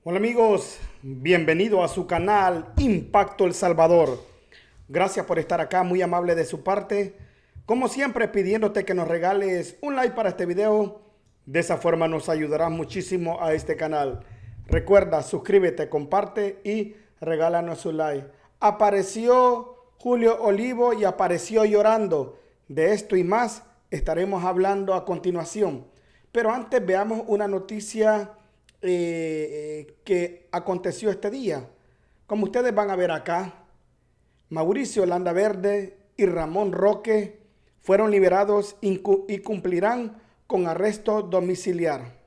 Hola amigos, bienvenido a su canal Impacto El Salvador. Gracias por estar acá, muy amable de su parte. Como siempre, pidiéndote que nos regales un like para este video. De esa forma nos ayudarás muchísimo a este canal. Recuerda, suscríbete, comparte y regálanos su like. Apareció Julio Olivo y apareció llorando. De esto y más estaremos hablando a continuación. Pero antes veamos una noticia que aconteció este día. Como ustedes van a ver acá, Mauricio Landaverde y Ramón Roque fueron liberados y cumplirán con arresto domiciliar.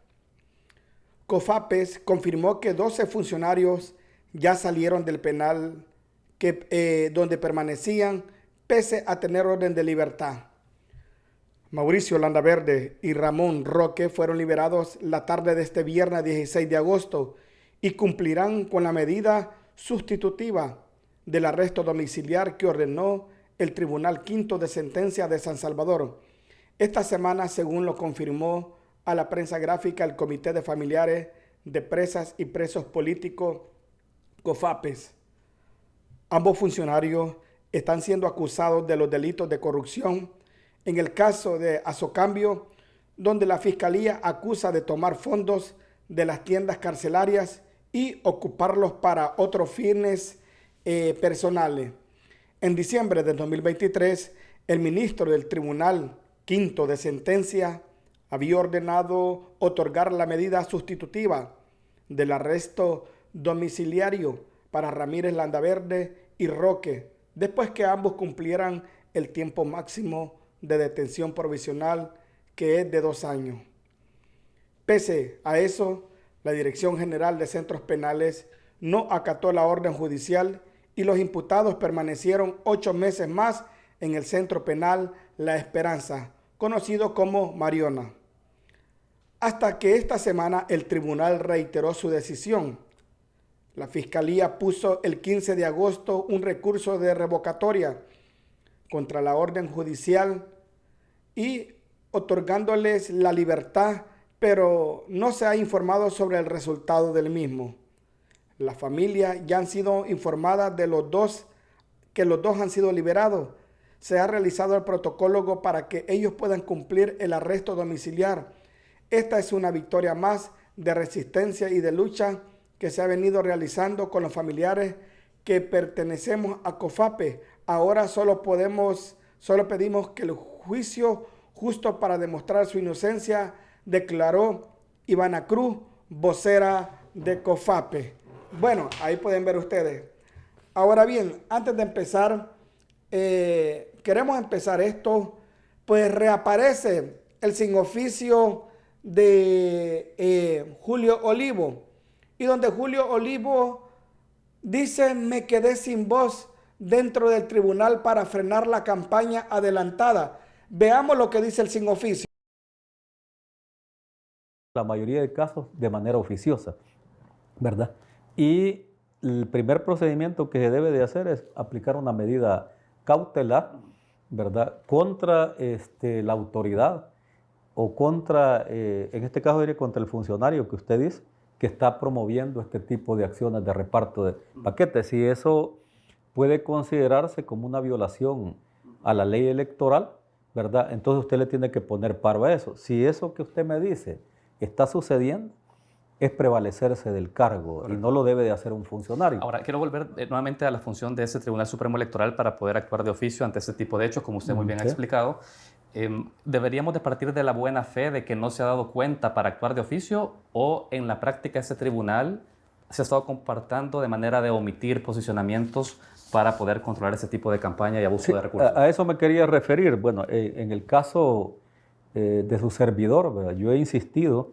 COFAPES confirmó que 12 funcionarios ya salieron del penal donde permanecían pese a tener orden de libertad. Mauricio Landaverde y Ramón Roque fueron liberados la tarde de este viernes 16 de agosto y cumplirán con la medida sustitutiva del arresto domiciliar que ordenó el Tribunal Quinto de Sentencia de San Salvador. Esta semana, según lo confirmó a la prensa gráfica el Comité de Familiares de Presas y Presos Políticos, COFAPES. Ambos funcionarios están siendo acusados de los delitos de corrupción en el caso de Azocambio, donde la Fiscalía acusa de tomar fondos de las tiendas carcelarias y ocuparlos para otros fines personales. En diciembre de 2023, el ministro del Tribunal Quinto de Sentencia había ordenado otorgar la medida sustitutiva del arresto domiciliario para Ramírez Landaverde y Roque, después que ambos cumplieran el tiempo máximo de detención provisional, que es de 2 años. Pese a eso, la Dirección General de Centros Penales no acató la orden judicial y los imputados permanecieron 8 meses más en el Centro Penal La Esperanza, conocido como Mariona. Hasta que esta semana el tribunal reiteró su decisión. La Fiscalía puso el 15 de agosto un recurso de revocatoria contra la orden judicial y otorgándoles la libertad, pero no se ha informado sobre el resultado del mismo. Las familias ya han sido informadas de que los dos han sido liberados. Se ha realizado el protocolo para que ellos puedan cumplir el arresto domiciliar. Esta es una victoria más de resistencia y de lucha que se ha venido realizando con los familiares que pertenecemos a COFAPE. Ahora solo pedimos que el juicio justo para demostrar su inocencia, declaró Ivana Cruz, vocera de COFAPE. Bueno, ahí pueden ver ustedes. Ahora bien, antes de empezar, queremos empezar esto, pues reaparece el sin oficio de Julio Olivo, y donde Julio Olivo dice: me quedé sin voz dentro del tribunal para frenar la campaña adelantada. Veamos lo que dice el sin oficio. La mayoría de casos de manera oficiosa, ¿verdad? Y el primer procedimiento que se debe de hacer es aplicar una medida cautelar, ¿verdad? Contra la autoridad o contra, en este caso diría contra el funcionario que usted dice, que está promoviendo este tipo de acciones de reparto de paquetes. Y eso puede considerarse como una violación a la ley electoral, ¿verdad? Entonces usted le tiene que poner paro a eso. Si eso que usted me dice está sucediendo, es prevalecerse del cargo. Correcto. Y no lo debe de hacer un funcionario. Ahora, quiero volver nuevamente a la función de ese Tribunal Supremo Electoral para poder actuar de oficio ante este tipo de hechos, como usted muy bien ha explicado. ¿Deberíamos de partir de la buena fe de que no se ha dado cuenta para actuar de oficio, o en la práctica ese tribunal se ha estado comportando de manera de omitir posicionamientos para poder controlar ese tipo de campaña y abuso de recursos? A eso me quería referir. Bueno, en el caso de su servidor, ¿verdad? Yo he insistido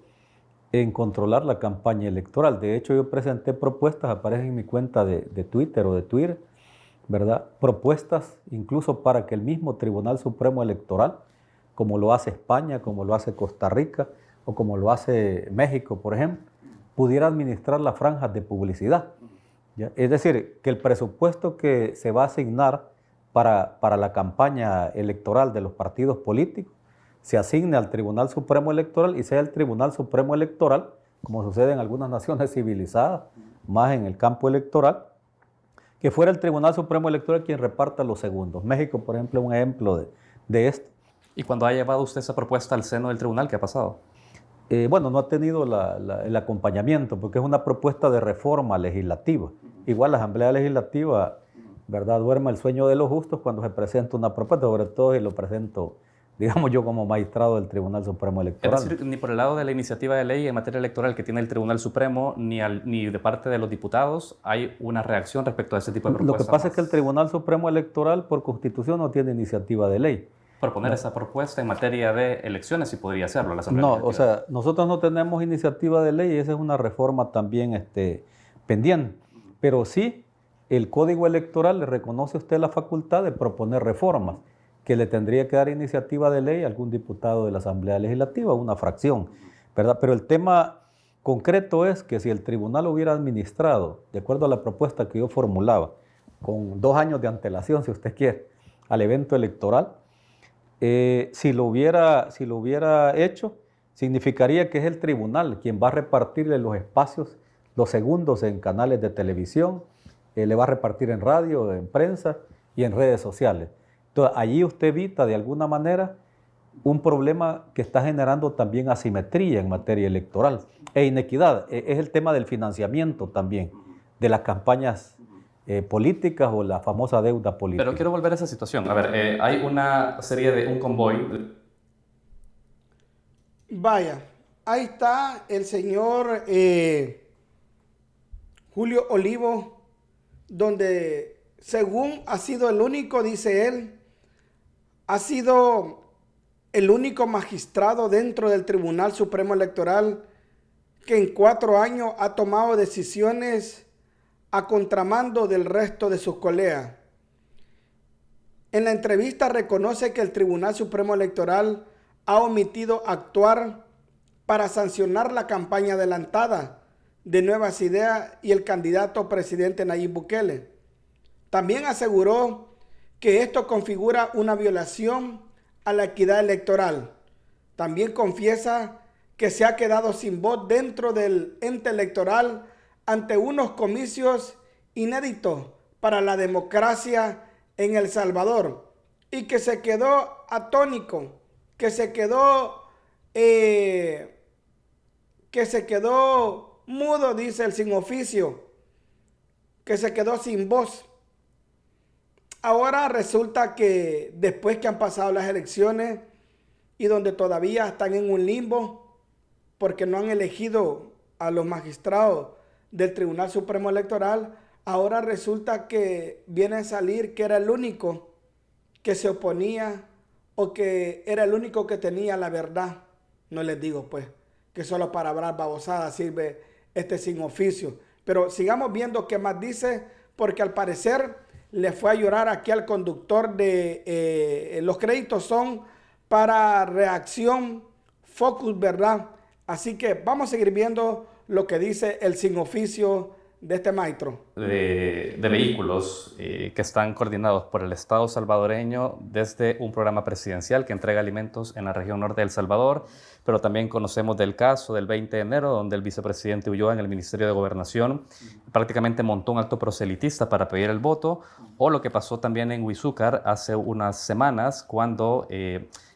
en controlar la campaña electoral. De hecho, yo presenté propuestas, aparecen en mi cuenta de Twitter o de Twitter, ¿verdad? Propuestas incluso para que el mismo Tribunal Supremo Electoral, como lo hace España, como lo hace Costa Rica o como lo hace México, por ejemplo, pudiera administrar las franjas de publicidad. ¿Ya? Es decir, que el presupuesto que se va a asignar para la campaña electoral de los partidos políticos se asigne al Tribunal Supremo Electoral y sea el Tribunal Supremo Electoral como sucede en algunas naciones civilizadas, más en el campo electoral, que fuera el Tribunal Supremo Electoral quien reparta los segundos. México, por ejemplo, es un ejemplo de esto. ¿Y cuando ha llevado usted esa propuesta al seno del tribunal, qué ha pasado? Bueno, no ha tenido el acompañamiento porque es una propuesta de reforma legislativa. Igual la Asamblea Legislativa, ¿verdad?, duerme el sueño de los justos cuando se presenta una propuesta, sobre todo si lo presento, digamos, yo como magistrado del Tribunal Supremo Electoral. Es decir, ni por el lado de la iniciativa de ley en materia electoral que tiene el Tribunal Supremo, ni de parte de los diputados hay una reacción respecto a ese tipo de propuestas. Lo que pasa es que el Tribunal Supremo Electoral, por Constitución, no tiene iniciativa de ley. Proponer esa propuesta en materia de elecciones, si podría hacerlo la Asamblea No, Legislativa. o sea, nosotros no tenemos iniciativa de ley y esa es una reforma también pendiente. Pero sí, el Código Electoral le reconoce a usted la facultad de proponer reformas, que le tendría que dar iniciativa de ley a algún diputado de la Asamblea Legislativa, una fracción, ¿verdad? Pero el tema concreto es que si el tribunal hubiera administrado, de acuerdo a la propuesta que yo formulaba, con 2 años de antelación, si usted quiere, al evento electoral, si lo hubiera hecho, significaría que es el tribunal quien va a repartirle los espacios, los segundos en canales de televisión, le va a repartir en radio, en prensa y en redes sociales. Entonces, allí usted evita de alguna manera un problema que está generando también asimetría en materia electoral e inequidad. Es el tema del financiamiento también, de las campañas políticas o la famosa deuda política. Pero quiero volver a esa situación. A ver, hay una serie de un convoy. Vaya, ahí está el señor Julio Olivo, donde según ha sido el único, dice él, ha sido el único magistrado dentro del Tribunal Supremo Electoral que en 4 años ha tomado decisiones a contramando del resto de sus colegas. En la entrevista reconoce que el Tribunal Supremo Electoral ha omitido actuar para sancionar la campaña adelantada de Nuevas Ideas y el candidato presidente Nayib Bukele. También aseguró que esto configura una violación a la equidad electoral. También confiesa que se ha quedado sin voz dentro del ente electoral ante unos comicios inéditos para la democracia en El Salvador y que se quedó atónico, que se quedó mudo, dice el sin oficio, que se quedó sin voz. Ahora resulta que después que han pasado las elecciones y donde todavía están en un limbo porque no han elegido a los magistrados del Tribunal Supremo Electoral, ahora resulta que viene a salir que era el único que se oponía o que era el único que tenía la verdad. No les digo pues que solo para hablar babosada sirve este sin oficio. Pero sigamos viendo qué más dice, porque al parecer le fue a llorar aquí al conductor de los créditos son para Reacción Focus, ¿verdad? Así que vamos a seguir viendo lo que dice el sin oficio de este maestro. De vehículos que están coordinados por el Estado salvadoreño desde un programa presidencial que entrega alimentos en la región norte de El Salvador, pero también conocemos del caso del 20 de enero, donde el vicepresidente Ulloa en el Ministerio de Gobernación prácticamente montó un acto proselitista para pedir el voto, o lo que pasó también en Huizúcar hace unas semanas, cuando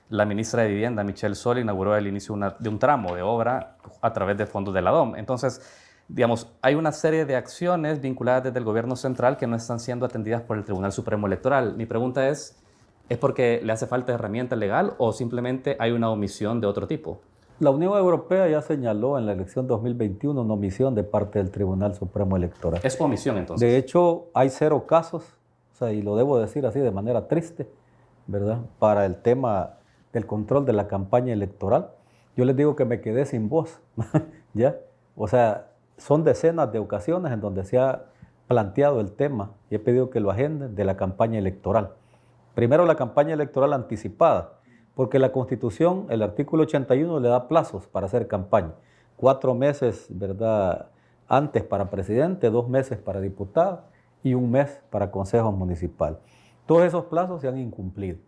la ministra de Vivienda, Michelle Sol, inauguró el inicio de un tramo de obra a través de fondos de la DOM. Entonces, digamos, hay una serie de acciones vinculadas desde el gobierno central que no están siendo atendidas por el Tribunal Supremo Electoral. Mi pregunta ¿es porque le hace falta herramienta legal o simplemente hay una omisión de otro tipo? La Unión Europea ya señaló en la elección 2021 una omisión de parte del Tribunal Supremo Electoral. ¿Es omisión entonces? De hecho, hay 0 casos, o sea, y lo debo decir así de manera triste, ¿verdad?, para el tema del control de la campaña electoral. Yo les digo que me quedé sin voz, ¿ya? O sea, son decenas de ocasiones en donde se ha planteado el tema y he pedido que lo agenden de la campaña electoral. Primero, la campaña electoral anticipada, porque la Constitución, el artículo 81, le da plazos para hacer campaña. 4 meses, ¿verdad?, antes para presidente, 2 meses para diputado y 1 mes para consejos municipal. Todos esos plazos se han incumplido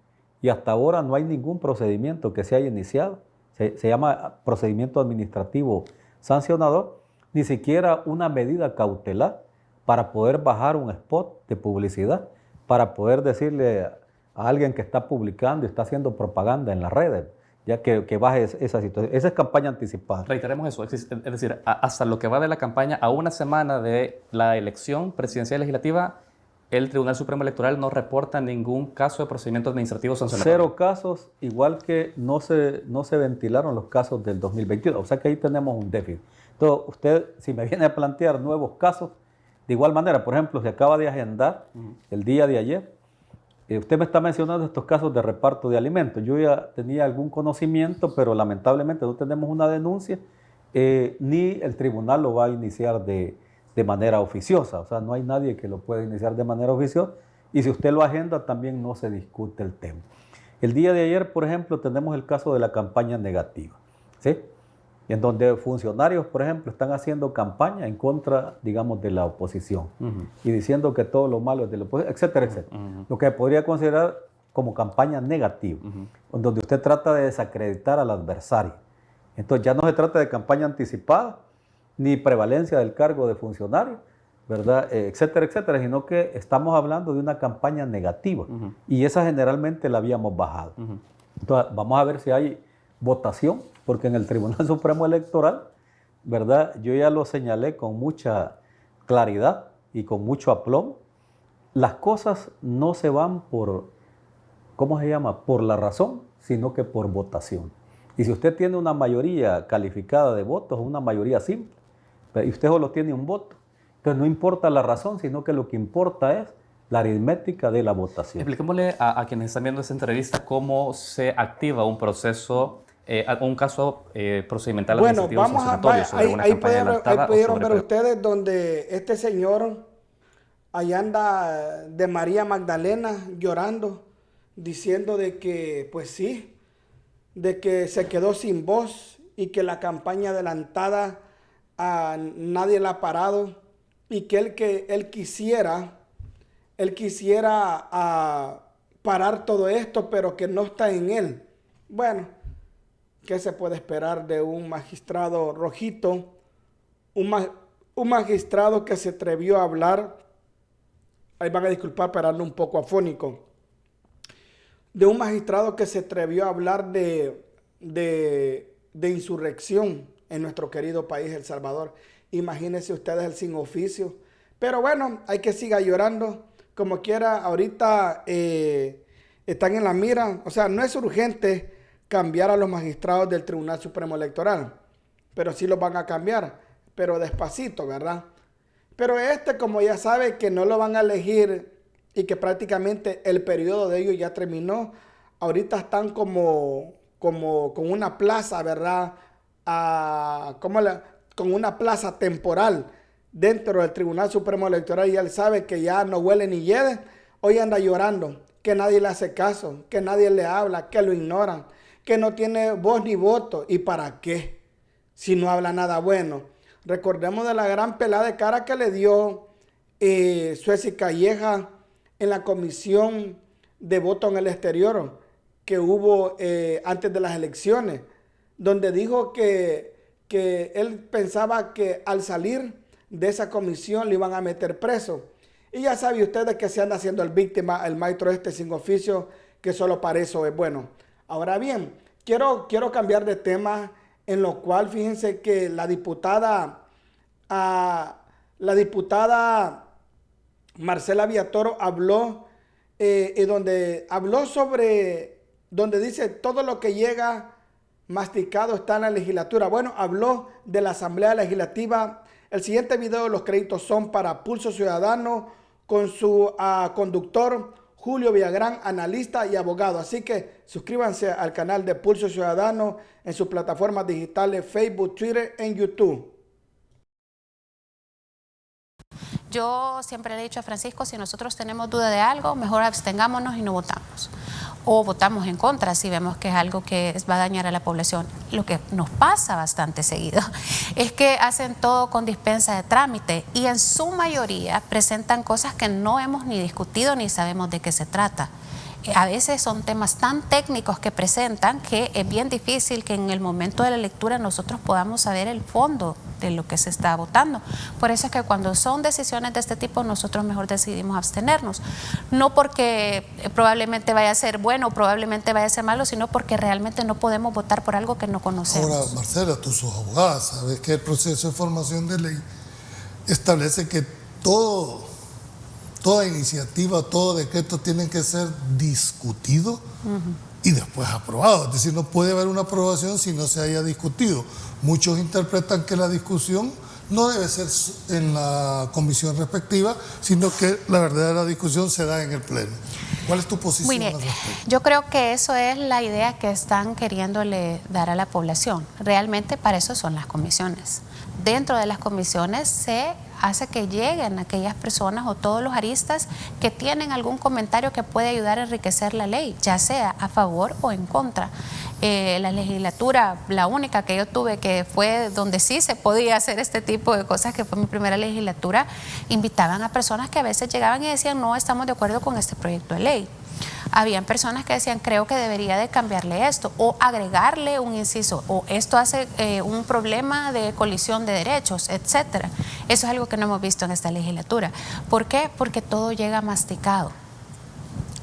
y hasta ahora no hay ningún procedimiento que se haya iniciado. Se llama procedimiento administrativo sancionador, ni siquiera una medida cautelar para poder bajar un spot de publicidad, para poder decirle a alguien que está publicando y está haciendo propaganda en las redes, ya que baje esa situación. Esa es campaña anticipada. Reiteremos eso, es decir, hasta lo que va de la campaña, a una semana de la elección presidencial legislativa, el Tribunal Supremo Electoral no reporta ningún caso de procedimiento administrativo sancionatorio. 0 casos, igual que no se ventilaron los casos del 2021. O sea que ahí tenemos un déficit. Entonces, usted, si me viene a plantear nuevos casos, de igual manera, por ejemplo, se acaba de agendar el día de ayer. Usted me está mencionando estos casos de reparto de alimentos. Yo ya tenía algún conocimiento, pero lamentablemente no tenemos una denuncia, ni el tribunal lo va a iniciar de manera oficiosa. O sea, no hay nadie que lo pueda iniciar de manera oficiosa. Y si usted lo agenda, también no se discute el tema. El día de ayer, por ejemplo, tenemos el caso de la campaña negativa, ¿sí? En donde funcionarios, por ejemplo, están haciendo campaña en contra, digamos, de la oposición y diciendo que todo lo malo es de la oposición, etcétera, etcétera. Lo que podría considerar como campaña negativa, donde usted trata de desacreditar al adversario. Entonces ya no se trata de campaña anticipada, ni prevalencia del cargo de funcionario, ¿verdad? Etcétera, etcétera, sino que estamos hablando de una campaña negativa y esa generalmente la habíamos bajado. Entonces vamos a ver si hay votación, porque en el Tribunal Supremo Electoral, ¿verdad? Yo ya lo señalé con mucha claridad y con mucho aplomo. Las cosas no se van por, ¿cómo se llama? Por la razón, sino que por votación. Y si usted tiene una mayoría calificada de votos, una mayoría simple, y usted solo tiene un voto, entonces no importa la razón, sino que lo que importa es la aritmética de la votación. Expliquémosle a quienes están viendo esta entrevista cómo se activa un proceso, un caso procedimental administrativo sancionatorio sobre una campaña adelantada. Ahí pudieron ver ustedes donde este señor allá anda de María Magdalena llorando, diciendo de que, pues sí, de que se quedó sin voz y que la campaña adelantada nadie la ha parado y que él quisiera parar todo esto, pero que no está en él. Bueno, ¿qué se puede esperar de un magistrado rojito? Un magistrado que se atrevió a hablar, ahí van a disculpar para darle un poco afónico, de un magistrado que se atrevió a hablar de insurrección en nuestro querido país, El Salvador. Imagínense ustedes el sin oficio. Pero bueno, hay que siga llorando. Como quiera, ahorita están en la mira. O sea, no es urgente cambiar a los magistrados del Tribunal Supremo Electoral, pero sí los van a cambiar, pero despacito, ¿verdad? Pero como ya sabe que no lo van a elegir y que prácticamente el periodo de ellos ya terminó, ahorita están como con una plaza, ¿verdad? Con una plaza temporal dentro del Tribunal Supremo Electoral, y él sabe que ya no huele ni hiede. Hoy anda llorando, que nadie le hace caso, que nadie le habla, que lo ignoran, que no tiene voz ni voto. ¿Y para qué? Si no habla nada bueno. Recordemos de la gran pelada de cara que le dio Sueci Calleja en la comisión de voto en el exterior que hubo antes de las elecciones, donde dijo que él pensaba que al salir de esa comisión le iban a meter preso. Y ya sabe ustedes que se anda haciendo el víctima, el maestro sin oficio, que solo para eso es bueno. Ahora bien, quiero cambiar de tema, en lo cual fíjense que la diputada Marcela Villatoro habló, donde dice todo lo que llega masticado está en la legislatura. Bueno, habló de la Asamblea Legislativa. El siguiente video, los créditos son para Pulso Ciudadano con su conductor Julio Villagrán, analista y abogado. Así que suscríbanse al canal de Pulso Ciudadano en sus plataformas digitales Facebook, Twitter y YouTube. Yo siempre le he dicho a Francisco, si nosotros tenemos duda de algo, mejor abstengámonos y no votamos. O votamos en contra si vemos que es algo que va a dañar a la población. Lo que nos pasa bastante seguido es que hacen todo con dispensa de trámite y en su mayoría presentan cosas que no hemos ni discutido ni sabemos de qué se trata. A veces son temas tan técnicos que presentan que es bien difícil que en el momento de la lectura nosotros podamos saber el fondo de lo que se está votando. Por eso es que cuando son decisiones de este tipo nosotros mejor decidimos abstenernos. No porque probablemente vaya a ser bueno o probablemente vaya a ser malo, sino porque realmente no podemos votar por algo que no conocemos. Ahora, Marcela, tú sos abogada, sabes que el proceso de formación de ley establece que toda iniciativa, todo decreto tiene que ser discutido y después aprobado. Es decir, no puede haber una aprobación si no se haya discutido. Muchos interpretan que la discusión no debe ser en la comisión respectiva, sino que la verdadera discusión se da en el pleno. ¿Cuál es tu posición Muy bien. al respecto? Yo creo que eso es la idea que están queriéndole dar a la población. Realmente para eso son las comisiones. Dentro de las comisiones se hace que lleguen aquellas personas o todos los aristas que tienen algún comentario que puede ayudar a enriquecer la ley, ya sea a favor o en contra. La legislatura, la única que yo tuve que fue donde sí se podía hacer este tipo de cosas, que fue mi primera legislatura, invitaban a personas que a veces llegaban y decían no estamos de acuerdo con este proyecto de ley. Habían personas que decían creo que debería de cambiarle esto o agregarle un inciso o esto hace un problema de colisión de derechos, etcétera. Eso es algo que no hemos visto en esta legislatura. ¿Por qué? Porque todo llega masticado.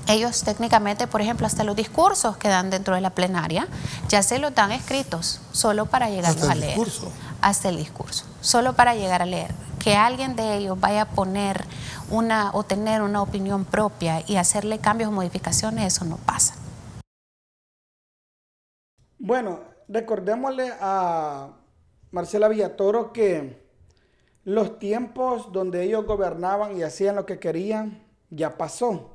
Ellos técnicamente, por ejemplo, hasta los discursos que dan dentro de la plenaria, ya se los dan escritos, solo para llegarlos a leer. Hasta el discurso, solo para llegar a leer. Que alguien de ellos vaya a poner o tener una opinión propia y hacerle cambios o modificaciones, eso no pasa. Bueno, recordémosle a Marcela Villatoro que los tiempos donde ellos gobernaban y hacían lo que querían ya pasó.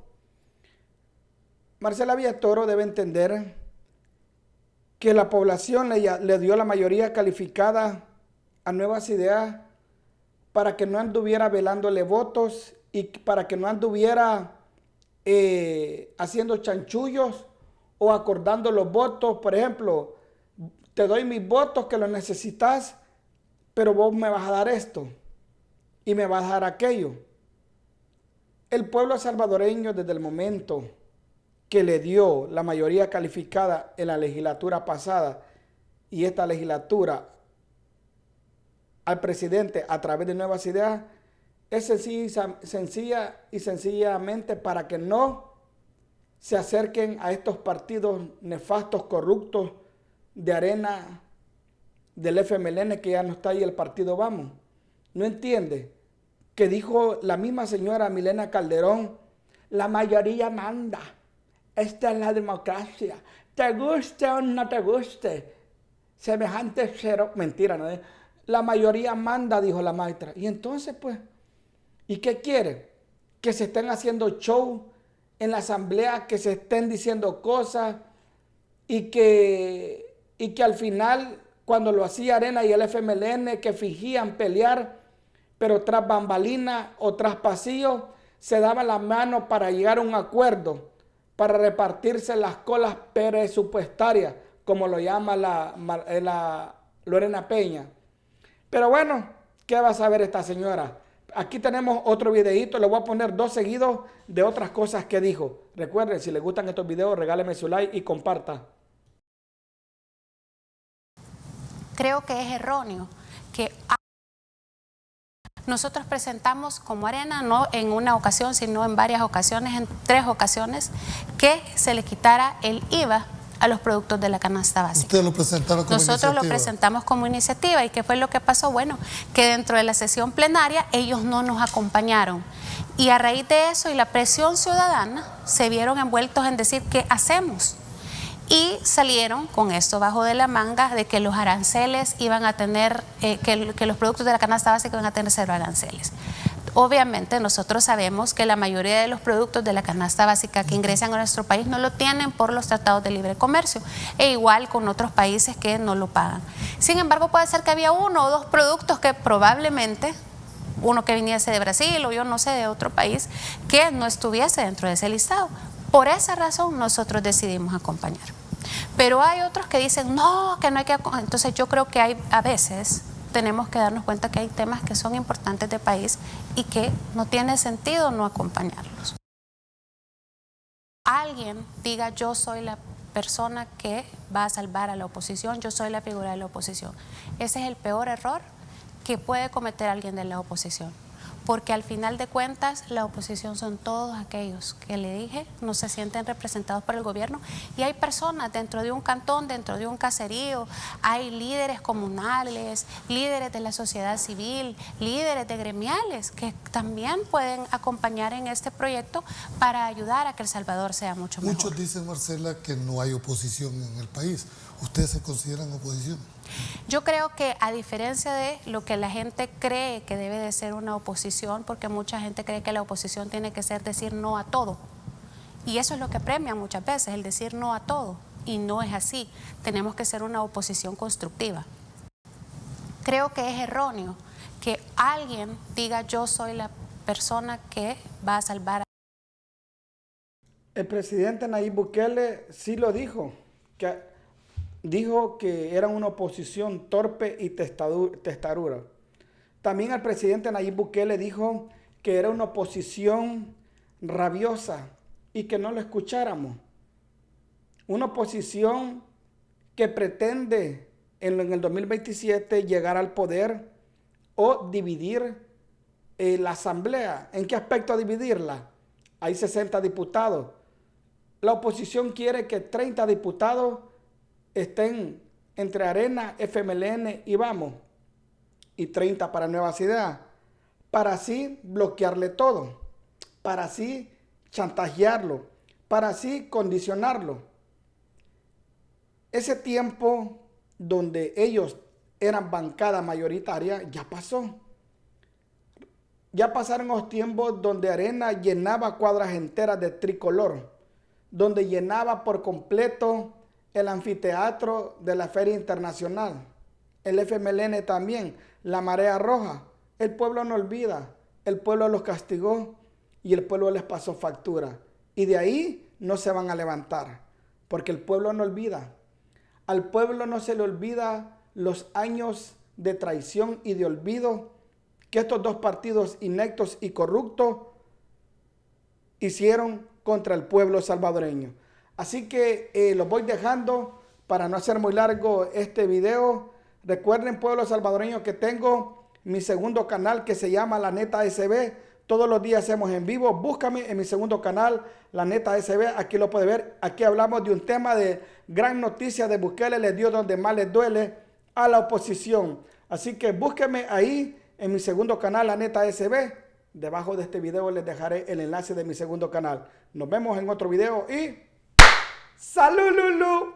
Marcela Villatoro debe entender que la población le dio la mayoría calificada a Nuevas Ideas para que no anduviera velándole votos y para que no anduviera haciendo chanchullos o acordando los votos. Por ejemplo, te doy mis votos que los necesitas, pero vos me vas a dar esto y me vas a dar aquello. El pueblo salvadoreño, desde el momento que le dio la mayoría calificada en la legislatura pasada y esta legislatura al presidente a través de Nuevas Ideas, es sencilla y sencillamente para que no se acerquen a estos partidos nefastos, corruptos de Arena, del FMLN, que ya no está ahí, el partido Vamos. No entiende que dijo la misma señora Milena Calderón, la mayoría manda. Esta es la democracia. Te guste o no te guste. Semejante cero. Mentira, ¿no? La mayoría manda, dijo la maestra. Y entonces, pues, ¿y qué quiere? Que se estén haciendo show en la asamblea, que se estén diciendo cosas y que al final, cuando lo hacía Arena y el FMLN, que fingían pelear, pero tras bambalina o tras pasillo, se daban la mano para llegar a un acuerdo, para repartirse las colas presupuestarias, como lo llama la Lorena Peña. Pero bueno, ¿qué va a saber esta señora? Aquí tenemos otro videíto, le voy a poner 2 seguidos de otras cosas que dijo. Recuerden, si les gustan estos videos, regáleme su like y comparta. Creo que es erróneo que nosotros presentamos como Arena, no en una ocasión, sino en varias ocasiones, en 3 ocasiones, que se le quitara el IVA a los productos de la canasta básica. Ustedes lo presentaron como iniciativa. Nosotros lo presentamos como iniciativa. ¿Y qué fue lo que pasó? Bueno, que dentro de la sesión plenaria ellos no nos acompañaron. Y a raíz de eso y la presión ciudadana, se vieron envueltos en decir ¿qué hacemos? Y salieron con esto bajo de la manga de que los aranceles iban a tener, que los productos de la canasta básica iban a tener 0 aranceles. Obviamente nosotros sabemos que la mayoría de los productos de la canasta básica que ingresan a nuestro país no lo tienen por los tratados de libre comercio, e igual con otros países que no lo pagan. Sin embargo, puede ser que había 1 o 2 productos que probablemente, uno que viniese de Brasil o yo no sé, de otro país, que no estuviese dentro de ese listado. Por esa razón nosotros decidimos acompañar. Pero hay otros que dicen, no, que no hay que... Entonces yo creo que a veces tenemos que darnos cuenta que hay temas que son importantes de país y que no tiene sentido no acompañarlos. alguien diga yo soy la persona que va a salvar a la oposición, yo soy la figura de la oposición. Ese es el peor error que puede cometer alguien de la oposición. Porque al final de cuentas la oposición son todos aquellos que le dije no se sienten representados por el gobierno, y hay personas dentro de un cantón, dentro de un caserío, hay líderes comunales, líderes de la sociedad civil, líderes de gremiales que también pueden acompañar en este proyecto para ayudar a que El Salvador sea mucho mejor. Muchos dicen, Marcela, que no hay oposición en el país. ¿Ustedes se consideran oposición? Yo creo que a diferencia de lo que la gente cree que debe de ser una oposición, porque mucha gente cree que la oposición tiene que ser decir no a todo. Y eso es lo que premian muchas veces, el decir no a todo. Y no es así. Tenemos que ser una oposición constructiva. Creo que es erróneo que alguien diga yo soy la persona que va a salvar. El presidente Nayib Bukele sí lo dijo, dijo que era una oposición torpe y testaruda. También el presidente Nayib Bukele dijo que era una oposición rabiosa y que no lo escucháramos. Una oposición que pretende en el 2027 llegar al poder o dividir la asamblea. ¿En qué aspecto dividirla? Hay 60 diputados. La oposición quiere que 30 diputados estén entre Arena, FMLN y Vamos, y 30 para Nuevas Ideas, para así bloquearle todo, para así chantajearlo, para así condicionarlo. Ese tiempo donde ellos eran bancada mayoritaria ya pasó. Ya pasaron los tiempos donde Arena llenaba cuadras enteras de tricolor, donde llenaba por completo el anfiteatro de la Feria Internacional, el FMLN también, la Marea Roja. El pueblo no olvida, el pueblo los castigó y el pueblo les pasó factura. Y de ahí no se van a levantar, porque el pueblo no olvida. Al pueblo no se le olvida los años de traición y de olvido que estos dos partidos ineptos y corruptos hicieron contra el pueblo salvadoreño. Así que los voy dejando para no hacer muy largo este video. Recuerden, pueblo salvadoreño, que tengo mi segundo canal que se llama La Neta SB. Todos los días hacemos en vivo. Búscame en mi segundo canal, La Neta SB. Aquí lo puede ver. Aquí hablamos de un tema de gran noticia de Bukele. Les dio donde más les duele a la oposición. Así que búsqueme ahí en mi segundo canal, La Neta SB. Debajo de este video les dejaré el enlace de mi segundo canal. Nos vemos en otro video y ¡salud, Lulu!